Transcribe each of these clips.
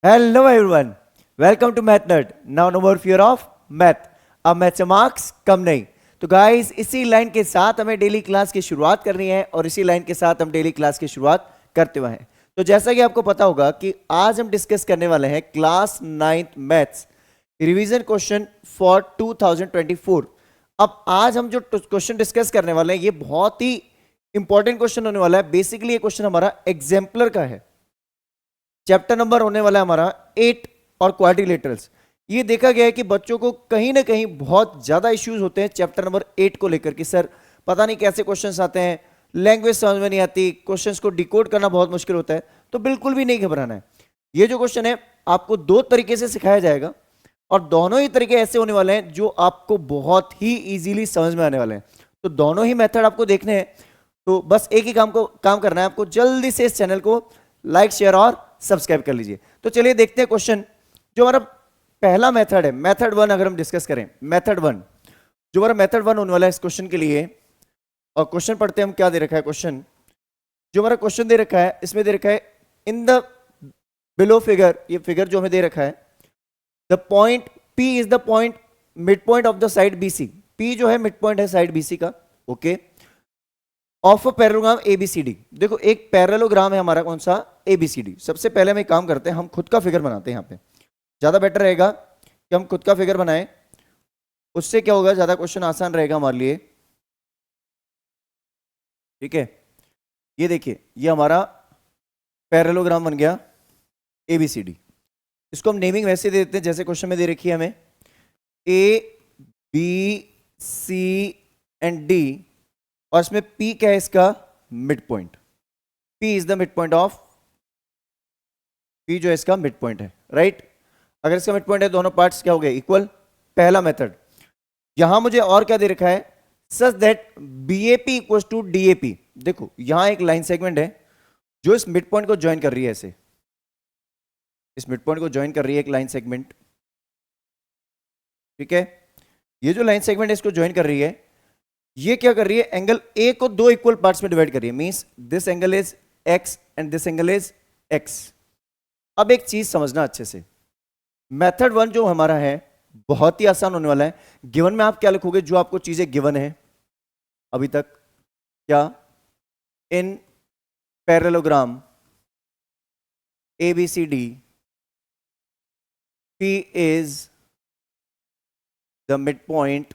Hello everyone, welcome to Math Nerd. Now no more fear of math. अब math से marks कम नहीं. तो guys इसी लाइन के साथ हमें डेली क्लास की शुरुआत करनी है और इसी लाइन के साथ हम डेली क्लास की शुरुआत करते हुए हैं. तो जैसा कि आपको पता होगा कि आज हम डिस्कस करने वाले हैं class 9th maths revision question for 2024. अब आज हम जो क्वेश्चन डिस्कस करने वाले हैं ये बहुत ही इंपॉर्टेंट क्वेश्चन होने वाला है. बेसिकली ये क्वेश्चन हमारा एग्जाम्पलर का है. चैप्टर नंबर होने वाला है हमारा 8 और क्वाड्रिलेटरल्स. ये देखा गया है कि बच्चों को कहीं ना कहीं बहुत ज्यादा इश्यूज होते हैं चैप्टर नंबर 8 को लेकर कि सर पता नहीं कैसे क्वेश्चंस आते हैं, लैंग्वेज समझ में नहीं आती, क्वेश्चंस को डिकोड करना बहुत मुश्किल होता है. तो बिल्कुल भी नहीं घबराना है. ये जो क्वेश्चन है आपको दो तरीके से सिखाया जाएगा और दोनों ही तरीके ऐसे होने वाले हैं जो आपको बहुत ही इजीली समझ में आने वाले हैं. तो दोनों ही मेथड आपको देखने हैं. तो बस एक ही काम करना है आपको, जल्दी से इस चैनल को लाइक शेयर और सब्सक्राइब कर लीजिए. तो चलिए देखते हैं क्वेश्चन. जो हमारा पहला मेथड है, मेथड 1, अगर हम डिस्कस करें मेथड 1, जो हमारा मेथड 1 होने वाला है इस क्वेश्चन के लिए. और क्वेश्चन पढ़ते हैं हम. क्या दे रखा है क्वेश्चन? जो हमारा क्वेश्चन दे रखा है इसमें दे रखा है इन द बिलो फिगर. ये फिगर जो हमें दे रखा है, the point P is the point mid point of the side BC. P जो है मिड पॉइंट है साइड BC का. Okay. Of a parallelogram ABCD. देखो एक पैरेललोग्राम है हमारा, कौन सा? ABCD. सबसे पहले हम एक काम करते हैं, हम खुद का फिगर बनाते हैं. यहाँ पे ज्यादा बेटर रहेगा कि हम खुद का फिगर बनाएं. उससे क्या होगा, ज्यादा क्वेश्चन आसान रहेगा हमारे लिए. ठीक है. ये देखिए ये हमारा पैरेललोग्राम बन गया ABCD. इसको हम नेमिंग वैसे दे देते हैं जैसे क्वेश्चन में दे रखी है हमें, ABC एंड D. और इसमें P क्या है? इसका mid point. P is the mid point of, P जो है इसका मिड पॉइंट है. राइट. अगर इसका मिड पॉइंट है दोनों पार्ट्स क्या हो गए? इक्वल. पहला मेथड. यहां मुझे और क्या दे रखा है? Such that BAP equals to DAP. देखो यहां एक लाइन सेगमेंट है जो इस मिड पॉइंट को ज्वाइन कर रही है. ऐसे इस मिड पॉइंट को ज्वाइन कर रही है एक लाइन सेगमेंट. ठीक है. ये जो लाइन सेगमेंट है इसको ज्वाइन कर रही है. ये क्या कर रही है? एंगल ए को दो इक्वल पार्ट्स में डिवाइड कर रही है. Means this angle is x and this angle is x. अब एक चीज समझना अच्छे से, मेथड 1 जो हमारा है बहुत ही आसान होने वाला है. गिवन में आप क्या लिखोगे? जो आपको चीजें गिवन है अभी तक, क्या? इन parallelogram ABCD P is the midpoint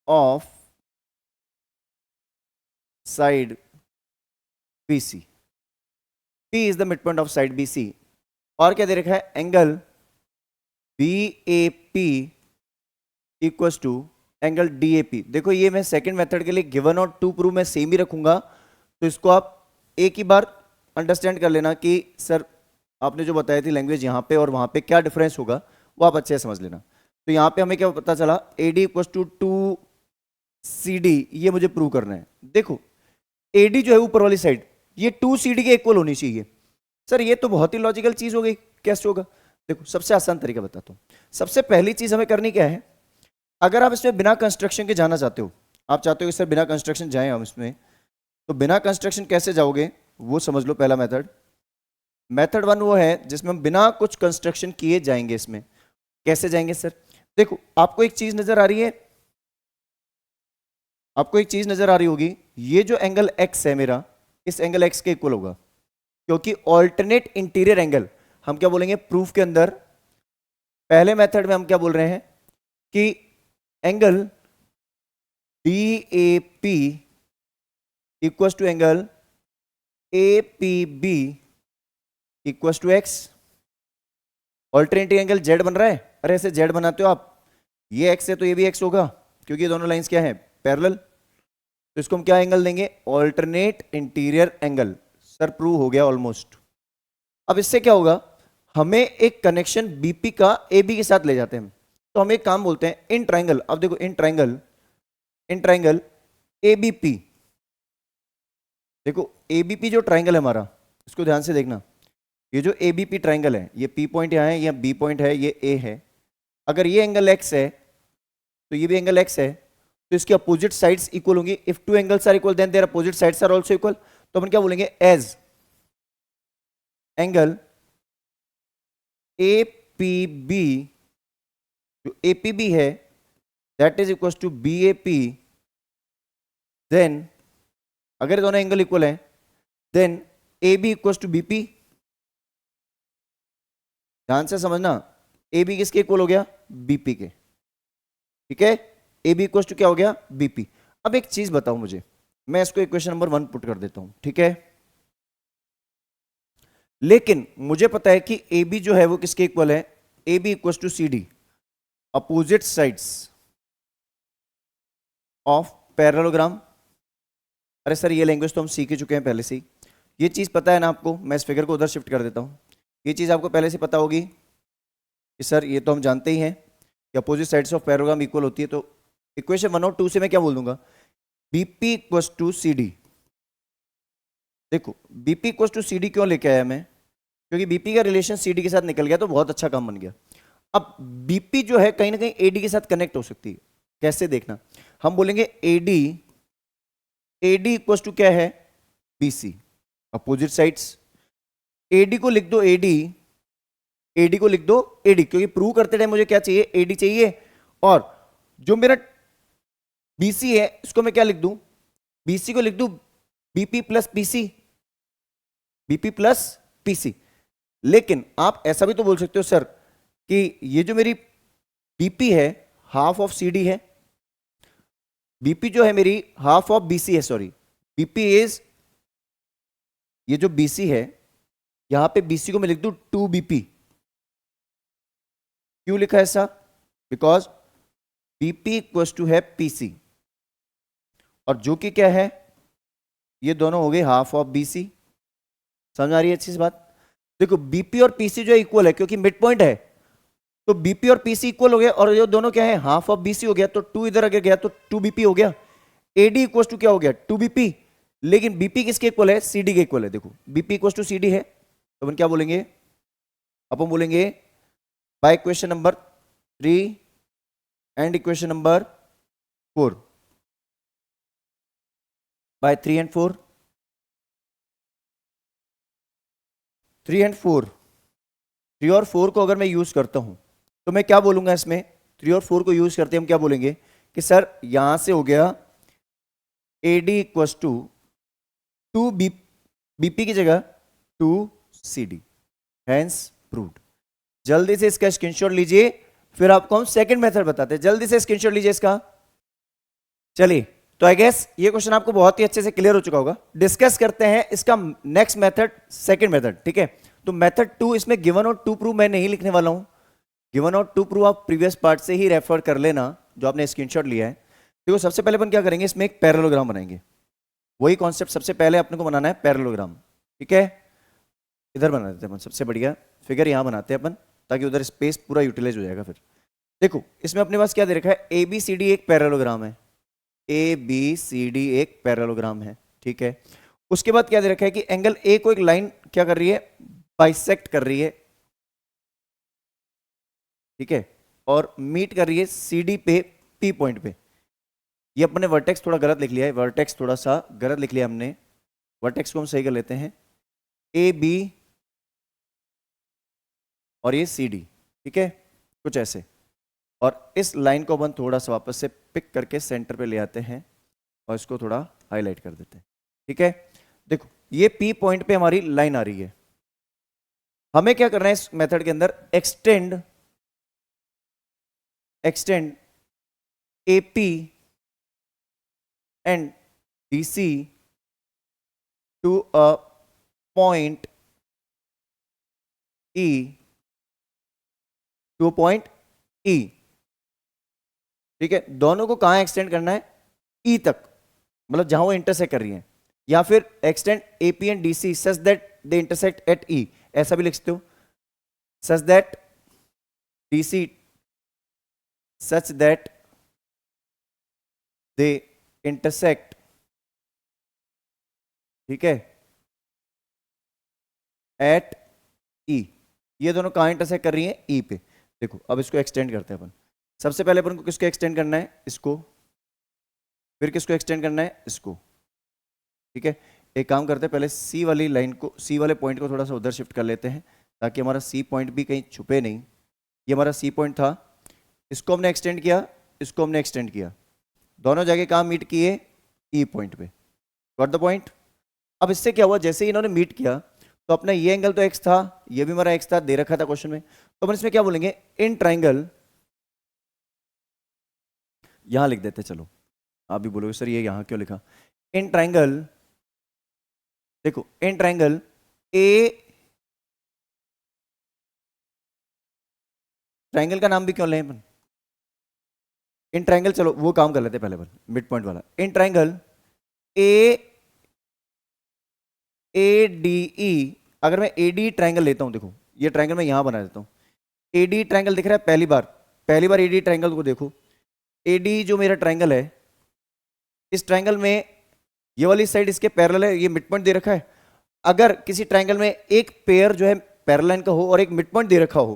of side BC. P is the midpoint of side BC. और क्या दे रखा है? Angle BAP equals to angle DAP. देखो ये मैं सेकंड मेथड के लिए गिवन और टू प्रूव में सेम ही रखूंगा. तो इसको आप एक ही बार अंडरस्टैंड कर लेना कि सर आपने जो बताई थी लैंग्वेज यहाँ पे और वहाँ पे क्या डिफरेंस होगा वो आप अच्छे से समझ लेना. तो यहाँ पे हमें क्या पता चला? AD equals to 2CD. ये मुझे प्रूव करना है. देखो AD जो है ऊपर वाली साइड, ये 2CD के इक्वल होनी चाहिए. सर ये तो बहुत ही लॉजिकल चीज हो गई, कैसे होगा? देखो सबसे आसान तरीका बताता हूँ. सबसे पहली चीज हमें करनी क्या है? अगर आप इसमें बिना कंस्ट्रक्शन के जाना चाहते हो, आप चाहते हो कि सर बिना कंस्ट्रक्शन जाएं हम इसमें, तो बिना कंस्ट्रक्शन कैसे जाओगे वो समझ लो. पहला मेथड, मेथड 1 वो है जिसमें हम बिना कुछ कंस्ट्रक्शन किए जाएंगे. इसमें कैसे जाएंगे सर? देखो आपको एक चीज नजर आ रही है, आपको एक चीज नजर आ रही होगी. ये जो एंगल x है मेरा, इस एंगल x के इक्वल होगा क्योंकि ऑल्टरनेट इंटीरियर एंगल. हम क्या बोलेंगे प्रूफ के अंदर? पहले मेथड में हम क्या बोल रहे हैं कि angle BAP equals to angle APB equals to x. Alternative angle z बन रहा है. अरे ऐसे z बनाते हो आप, ये x है तो ये भी x होगा क्योंकि ये दोनों लाइंस क्या है? पैरेलल. तो इसको हम क्या एंगल देंगे? Alternate interior angle. Sir prove हो गया ऑलमोस्ट. अब इससे क्या होगा? हमें एक कनेक्शन BP का AB के साथ ले जाते हैं. तो हम एक काम बोलते हैं इन ट्राइंगल. अब देखो इन ट्राइंगल ABP. देखो ABP जो ट्राइंगल है हमारा, इसको ध्यान से देखना. ये जो ABP ट्राइंगल है, ये P पॉइंट यहाँ है, ये B पॉइंट है, ये A है. अगर ये एंगल x है तो ये भी एंगल x है. तो इसकी अपोजिट साइड्स इक्वल होंगी. If two angles are equal then their opposite sides are also equal. तो अपन क्या बोलेंगे? As angle A P B, जो ए पी बी है that is equal to B A P, then अगर दोनों angle equal है then A B equal to B P. ध्यान से समझना, ए बी किसके इक्वल हो गया? बीपी के। ठीक है, ए बी इक्वल टू क्या हो गया? बीपी। अब एक चीज बताओ मुझे, मैं इसको इक्वेशन नंबर 1 पुट कर देता हूं, ठीक है। लेकिन मुझे पता है कि ए बी जो है वो किसके इक्वल है? A B equal to C D, opposite sides of parallelogram. अरे सर ये लैंग्वेज तो हम सीख चुके हैं पहले से ही, ये चीज पता है ना आपको। मैं इस फिगर को उधर शिफ्ट कर देता हूं, ये चीज आपको पहले से पता होगी कि सर ये तो हम जानते ही हैं कि opposite sides of parallelogram equal होती है। तो इक्वेशन 1 और 2 से मैं क्या बोल दूंगा? बीपी इक्वल टू सी डी। देखो बीपी इक्वल टू सी डी क्यों लेके आया मैं? क्योंकि बीपी का रिलेशन सीडी के साथ निकल गया तो बहुत अच्छा काम बन गया। अब बीपी जो है कहीं ना कहीं एडी के साथ कनेक्ट हो सकती है। कैसे देखना, हम बोलेंगे एडी, एडी इक्वल टू क्या है? BC, opposite sides. एडी को लिख दो एडी, एडी को लिख दो एडी, क्योंकि प्रूव करते टाइम मुझे क्या चाहिए? एडी चाहिए। और जो मेरा बीसी है इसको मैं क्या लिख दूं? बीसी को लिख दूं BP plus PC, BP plus PC. लेकिन आप ऐसा भी तो बोल सकते हो सर कि ये जो मेरी बीपी है हाफ ऑफ सीडी है, बीपी जो है मेरी हाफ ऑफ बीसी है, सॉरी बीपी इज, ये जो बीसी है यहां पे बीसी को मैं लिख दूं 2 बीपी। क्यों लिखा है ऐसा? बिकॉज बीपी इक्वल टू है पीसी, और जो कि क्या है? ये दोनों हो गए हाफ ऑफ बीसी। समझ आ रही है अच्छी सी बात? देखो बीपी और पीसी जो है इक्वल है क्योंकि मिड पॉइंट है, तो बीपी और पीसी इक्वल हो गया, और ये दोनों क्या है? हाफ ऑफ बीसी हो गया, तो 2 इधर अगर गया तो 2 बीपी हो गया। एडी इक्वल टू क्या हो गया? 2 बीपी। लेकिन बीपी किसके इक्वल है? सीडी के इक्वल है। देखो बीपी इक्वल टू सीडी है, तो अपन क्या बोलेंगे? अपन बोलेंगे by equation number 3 and equation number 4, by 3 and 4, 3 and 4, 3 और 4 को अगर मैं यूज करता हूं तो मैं क्या बोलूंगा इसमें? 3 और 4 को यूज करते हम क्या बोलेंगे कि सर यहां से हो गया एडी इक्वल टू 2 बीपी की जगह 2 सीडी, हैंस प्रूव्ड। जल्दी से इसका स्क्रीनशॉट लीजिए, फिर आपको हम सेकंड मेथड बताते हैं। जल्दी से स्क्रीनशॉट लीजिए इसका। चलिए, तो आई गेस ये क्वेश्चन आपको बहुत ही अच्छे से क्लियर हो चुका होगा। डिस्कस करते हैं इसका नेक्स्ट मेथड, सेकंड मेथड, ठीक है। तो मेथड 2, इसमें गिवन और टू प्रूव मैं नहीं लिखने वाला हूं। गिवन और टू प्रूव आप प्रीवियस पार्ट से ही रेफर कर लेना जो आपने स्क्रीनशॉट लिया है। देखो सबसे पहले अपन क्या करेंगे, इसमें एक पैरेललोग्राम बनाएंगे। वही कॉन्सेप्ट सबसे पहले अपने को बनाना है, पैरेललोग्राम, ठीक है। इधर बना देते हैं अपन, सबसे बढ़िया फिगर यहां बनाते हैं अपन, ताकि उधर स्पेस पूरा यूटिलाइज हो जाएगा। फिर देखो इसमें अपने पास क्या दे रखा है? ए बी सी डी एक पैरेललोग्राम है, ए बी सी डी एक पैरेललोग्राम है, ठीक है। उसके बाद क्या दे रखा है कि एंगल ए को एक लाइन क्या कर रही है? बाइसेक्ट कर रही है, ठीक है, और मीट कर रही है सी डी पे पी पॉइंट पे। ये अपने वर्टेक्स थोड़ा गलत लिख लिया है, वर्टेक्स थोड़ा सा गलत लिख लिया हमने, वर्टेक्स को हम सही कर लेते हैं। ए बी और ये सी डी, ठीक है, कुछ ऐसे। और इस लाइन को अपन थोड़ा सा वापस से पिक करके सेंटर पे ले आते हैं और इसको थोड़ा हाईलाइट कर देते हैं, ठीक है। देखो ये पी पॉइंट पे हमारी लाइन आ रही है। हमें क्या करना है इस मेथड के अंदर? Extend AP and DC to a point E, to a point E, ठीक है। दोनों को कहां एक्सटेंड करना है? E तक, मतलब जहां वो इंटरसेक्ट कर रही है। या फिर extend AP and DC such that they intersect at E, ऐसा भी लिख सकते हो, such that DC such that they intersect, ठीक है, at E। ये दोनों कहां इंटरसेक्ट कर रही हैं? E पे। देखो अब इसको एक्सटेंड करते हैं अपन। सबसे पहले अपन को किसको एक्सटेंड करना है? इसको। फिर किसको एक्सटेंड करना है? इसको, ठीक है। एक काम करते हैं, पहले सी वाली लाइन को, सी वाले पॉइंट को थोड़ा सा उधर शिफ्ट कर लेते हैं ताकि हमारा सी पॉइंट भी कहीं छुपे नहीं। ये हमारा सी पॉइंट था, इसको हमने एक्सटेंड किया, इसको हमने एक्सटेंड किया, दोनों जगह कहाँ मीट किए? ई पॉइंट पे। Got the point? अब इससे क्या हुआ, जैसे ही इन्होंने मीट किया तो अपना ये एंगल तो एक्स था, ये भी हमारा एक्स था, दे रखा था क्वेश्चन में, तो अपन इसमें क्या बोलेंगे? इन ट्राइंगल, यहां लिख देते, चलो आप भी बोलोगे सर ये यहां क्यों लिखा? इन ट्राइंगल, देखो इन ट्राइंगल ए, ट्राइंगल का नाम भी क्यों लें अपन? इन ट्राइंगल, चलो वो काम कर लेते पहले अपन, मिड पॉइंट वाला। In triangle A A D E, अगर मैं ए डी ट्राइंगल लेता हूं, देखो ये ट्राइंगल मैं यहां बना देता हूं, ए डी ट्राइंगल दिख रहा है पहली बार ए डी ट्राइंगल को देखो, ए डी जो मेरा ट्राइंगल है, इस ट्राइंगल में ये वाली साइड इसके पैरेलल है, ये मिड पॉइंट दे रखा है। अगर किसी ट्राइंगल में एक पेयर जो है पैरेलल का हो और एक मिड पॉइंट दे रखा हो,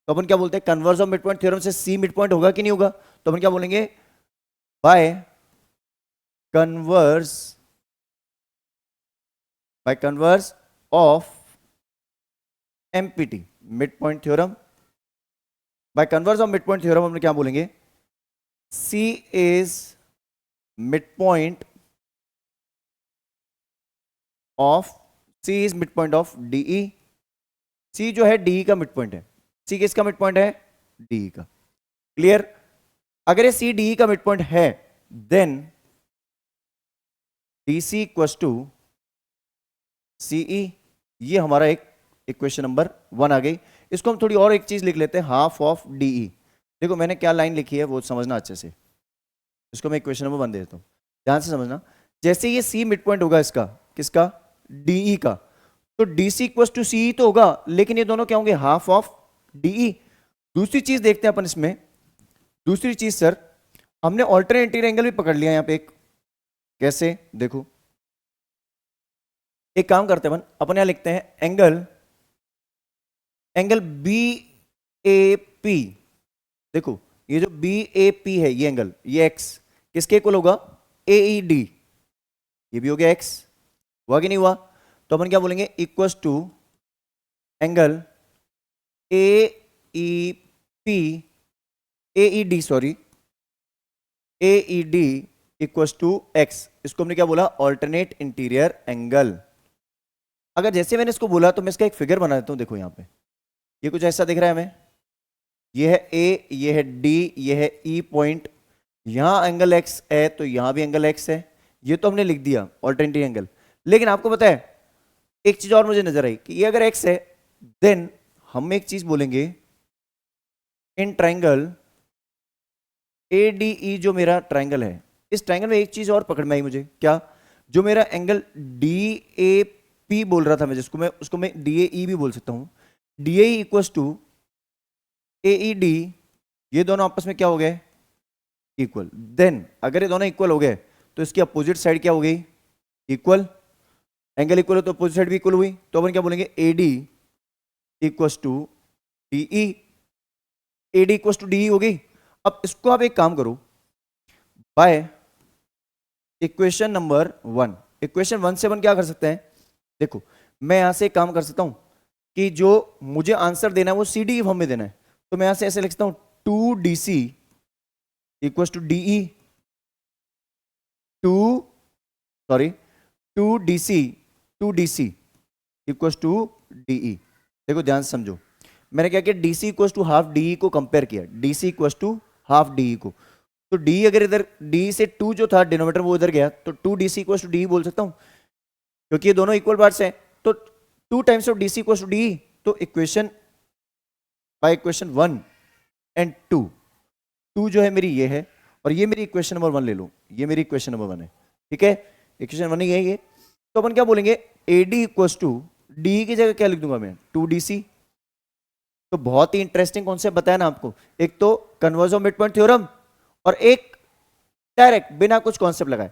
तो अपन क्या बोलते हैं? Converse of mid point theorem से सी मिड पॉइंट होगा कि नहीं होगा? तो अपन क्या बोलेंगे? By converse of MPT, mid point theorem, by converse of mid point theorem हम क्या बोलेंगे? C is mid point of DE. C जो है डीई का मिड पॉइंट है, सी किसका मिड पॉइंट है? डीई का। क्लियर? अगर ये सी डीई का मिड पॉइंट है, then DC equals to CE. ये हमारा एक इक्वेशन नंबर 1 आ गई। इसको हम थोड़ी और एक चीज लिख लेते हैं, हाफ ऑफ डीई। देखो मैंने क्या लाइन लिखी है वो समझना अच्छे से, इसको मैं इक्वेशन नंबर 1 दे देता हूं, ध्यान से समझना। जैसे ये सी मिड पॉइंट होगा इसका, किसका? डीई का, तो डीसी इक्वल्स टू सी तो होगा, लेकिन ये दोनों क्या होंगे? Half of D E. दूसरी चीज देखते हैं अपन इसमें, दूसरी चीज सर, हमने ऑल्टरनेट इंटीरियर एंगल भी पकड़ लिया यहां पे एक। कैसे? देखो एक काम करते हैं अपन यहां लिखते हैं एंगल बी ए पी। देखो ये जो बी ए पी है, ये एंगल, ये एक्स किसके इक्वल होगा? ए ई डी। ये भी हो गया एक्स, हुआ कि नहीं हुआ? तो अपन क्या बोलेंगे? Equals to angle A E P, A E D sorry, A E D equals to X. इसको हमने क्या बोला? Alternate interior angle. अगर जैसे मैंने इसको बोला तो मैं इसका एक फिगर बना देता हूं। देखो यहां पे ये कुछ ऐसा दिख रहा है हमें, ये है ए, ये है डी, ये है ई पॉइंट, यहां एंगल एक्स है तो यहां भी एंगल एक्स है। ये तो हमने लिख दिया ऑल्टरनेट एंगल। लेकिन आपको पता है एक चीज और मुझे नजर आई कि ये अगर एक्स है, देन हम एक चीज बोलेंगे, in triangle A D E, जो मेरा ट्राइंगल है, इस ट्राइंगल में एक चीज और पकड़ में आई मुझे, क्या? जो मेरा एंगल डी ए पी बोल रहा था मैं, जिसको मैं, उसको मैं डी ए ई भी बोल सकता हूं। D A equals to A E D, ये दोनों आपस में क्या हो गए? इक्वल। देन अगर ये दोनों इक्वल हो गए तो इसकी अपोजिट साइड क्या हो गई? इक्वल। एंगल इक्वल हो तो अपोजिट साइड भी इक्वल हुई, तो अपन क्या बोलेंगे? A D equals to D E. A D equals to D E हो गई। अब इसको आप एक काम करो, बाय इक्वेशन नंबर 1, इक्वेशन 1 से अपन क्या कर सकते हैं? देखो मैं यहां से एक काम कर सकता हूं कि जो मुझे आंसर देना है वो सी डी फॉर्म में देना है, तो मैं यहां से ऐसे लिख सकता हूं 2dc equals to D E, 2dc equals to D E. देखो ध्यान से समझो, मैंने क्या किया? D C equals to half D E को कंपेयर किया, D C equals to half D E को। तो डी अगर इधर डी से 2 जो था डिनोमिनेटर वो इधर गया, तो 2dc इक्वल्स टू डीई बोल सकता हूं, क्योंकि ये दोनों इक्वल पार्ट्स हैं। तो 2 times of D C equals to D E. तो इक्वेशन बाय इक्वेशन 1 एंड 2 जो है मेरी ये है, और ये मेरी इक्वेशन नंबर 1 ले लो, ये मेरी इक्वेशन नंबर 1 है, ठीक है? इक्वेशन 1 ही है ये। तो अपन क्या बोलेंगे? A D equals to D की जगह क्या लिख दूंगा मैं? 2dc। तो बहुत ही इंटरेस्टिंग कॉन्सेप्ट बताया ना आपको, एक तो converse of mid point theorem और एक डायरेक्ट बिना कुछ कॉन्सेप्ट लगाए।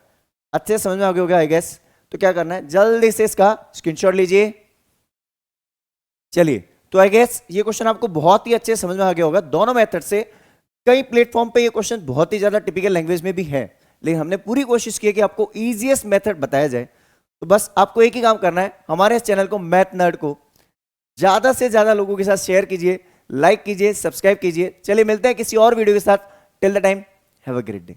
अच्छे समझ में आ गया होगा आई गेस। तो क्या करना है? जल्दी से इसका स्क्रीनशॉट लीजिए। चलिए, तो आई गेस ये क्वेश्चन आपको बहुत ही अच्छे समझ में आ गया होगा दोनों मेथड से। कई प्लेटफॉर्म पे ये क्वेश्चन बहुत ही ज्यादा टिपिकल लैंग्वेज में भी है, लेकिन हमने पूरी कोशिश की है कि आपको इजीएस्ट मेथड बताया जाए। तो बस आपको एक ही काम करना है, हमारे इस चैनल को मैथ नर्ड को ज्यादा से ज्यादा लोगों के साथ शेयर कीजिए, लाइक कीजिए, सब्सक्राइब कीजिए। चलिए मिलते हैं किसी और वीडियो के साथ। Till the time, have a great day.